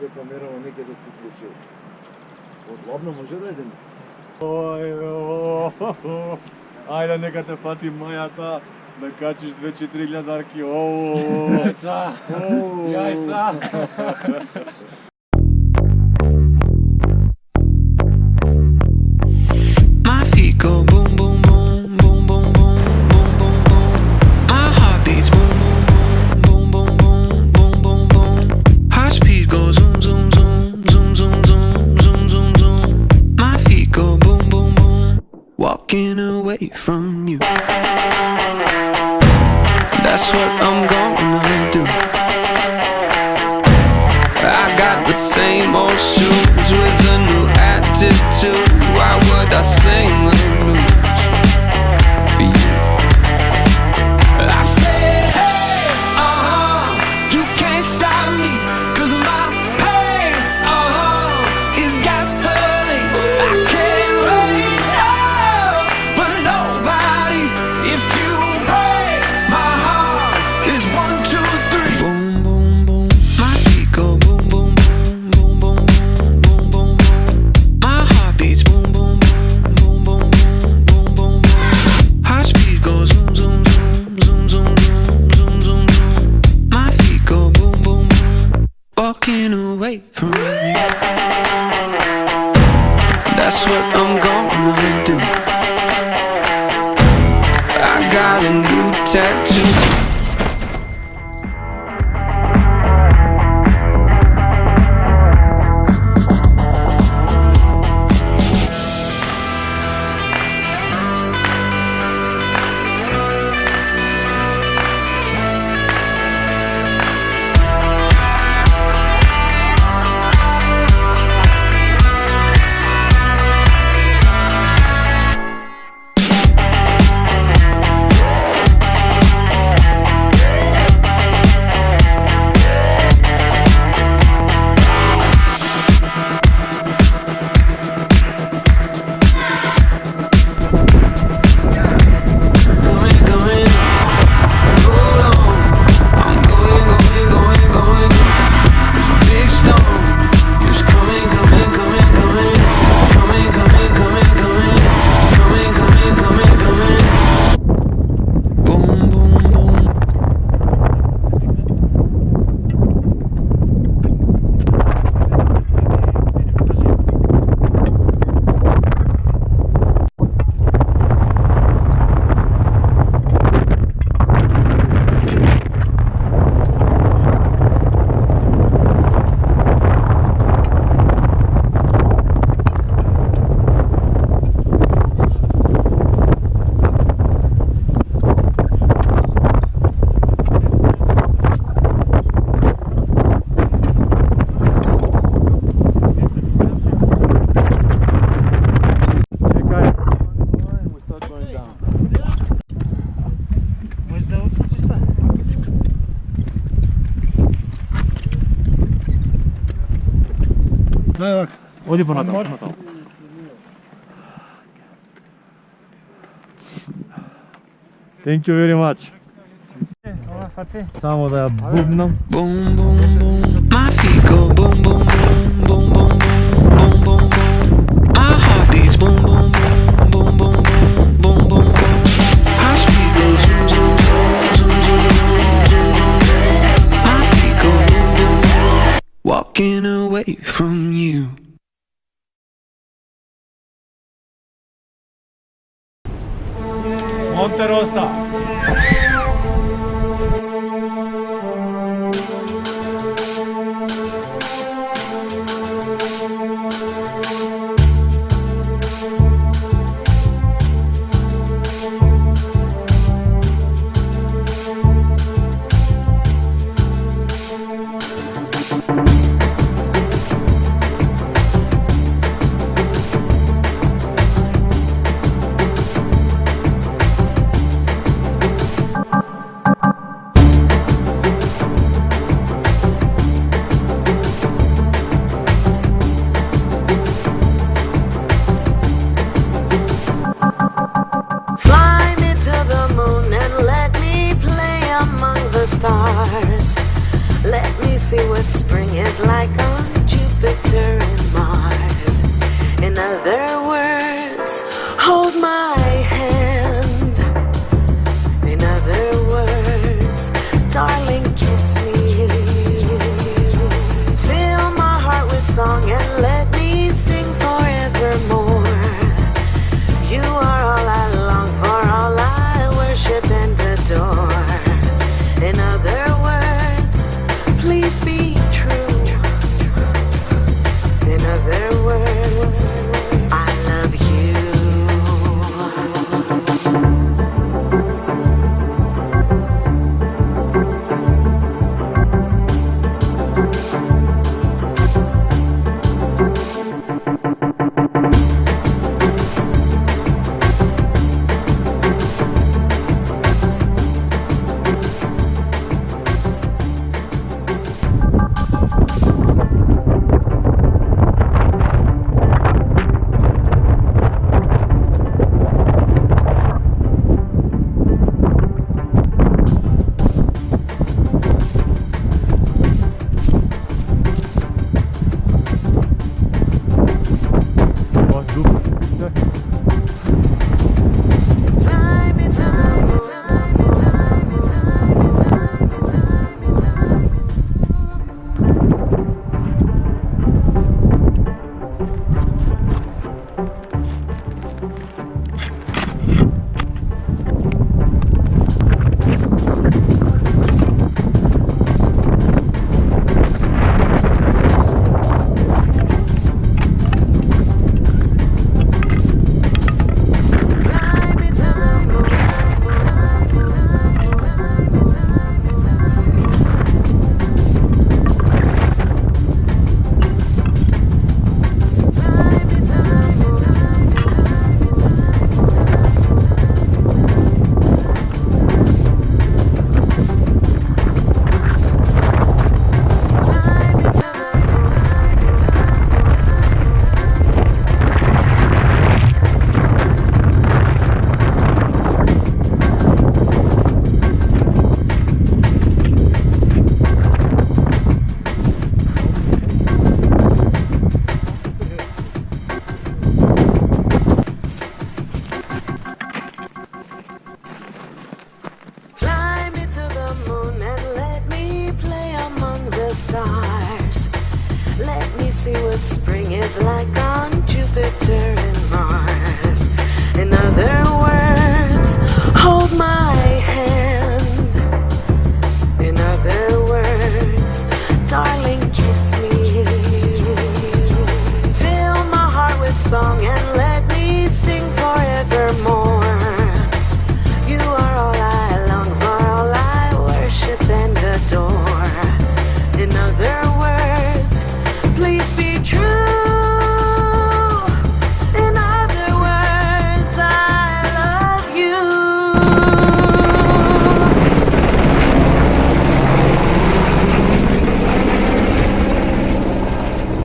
дека мерава некаде по ключе. Одлабно може да идеме? Ој, ајде нека те фати мајата, да качиш 2-4 гледарки. Јајца! Јајца! My feet go boom, boom, boom, boom, boom, boom, boom, boom, boom. My heart beats boom, boom, boom, boom, boom, boom, boom, boom, boom. Heart speed goes zoom, zoom, zoom, zoom, zoom, zoom, zoom, zoom, zoom. My feet go boom, boom, boom. Walking away from you. That's what I'm gonna do. I got the same old shoes with a new attitude. Why would I sing the blues for you? I said, hey, you can't stop me, 'cause my pain, is gasoline. I can't wait, but nobody. If you break my heart, is 1, 2, 3. Boom, boom, boom. My feet go boom, boom, boom, boom, boom, boom, boom, boom, boom. My heart beats boom, boom, boom, boom, boom, boom, boom, boom, boom. Heart speed goes zoom, zoom, zoom, zoom, zoom, zoom, zoom, zoom. My feet go boom, boom, boom. Walking away from you. That's what I'm gonna do. I got a new tattoo. Оди понатаму. Thank you very much. Само да ја бубнам. Boom, boom, boom. My feet go boom, boom, boom, boom, boom, boom, boom, boom, boom. My heart beats boom, boom, boom, boom, boom, boom, boom, boom, boom. Heart speed goes zoom, zoom, zoom, zoom, zoom, zoom, zoom. My feet go boom, boom, boom. Walking away from you. Monte Rosa. see what spring is like on Jupiter and Mars. In other words, hold my hand. In other words, darling, kiss me. Fill my heart with song and let me sing forevermore. You are all I long for, all I worship and adore. In other words, please be true. In other words, I love you. Stars. Let me see what spring is like on Jupiter and Mars. In other